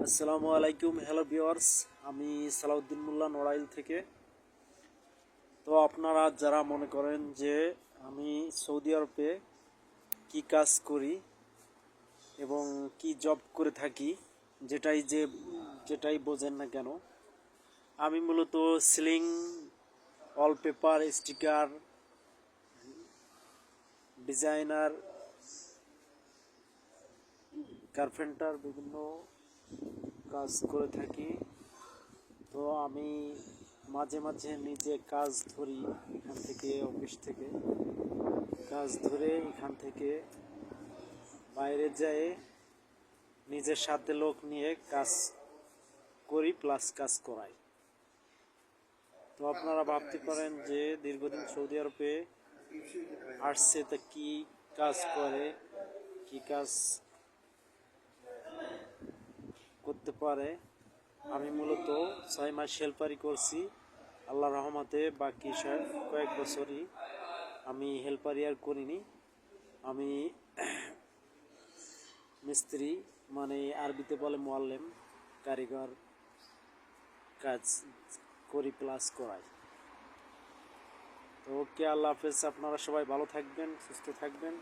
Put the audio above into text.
আসসালামু আলাইকুম। Hello viewers, আমি সালাউদ্দিন মোল্লা নড়াইল থেকে। তো আপনারা যারা মনে করেন যে আমি সৌদি আরবে কি কাজ করি এবং কি জব করে থাকি, যেটাই বোঝেন না কেন, আমি মূলত ceiling, wallpaper, sticker, designer, carpenter বিভিন্ন কাজ করে থাকি। তো আমি মাঝে মাঝে নিজে কাজ ধরি, এখান থেকে অফিস থেকে কাজ ধরে এখান থেকে বাইরে যেয়ে নিজের সাথে লোক নিয়ে কাজ করি, প্লাস কাজ করাই। তো আপনারা ভাবতে পারেন যে দীর্ঘদিন সৌদি আরবে আসছে, তা কি কাজ করে, কি কাজ করতে পারে। আমি মূলত 6 মাস হেল্পারি করছি আল্লাহ রহমতে। বাকি কয়েক বছরই আমি হেল্পারি আর করিনি। আমি মিস্ত্রি, মানে আরবিতে বলে মোয়াল্লেম, কারিগর কাজ করি, প্লাস করাই। তো ওকে, আল্লাহ হাফেজ। আপনারা সবাই ভালো থাকবেন, সুস্থ থাকবেন।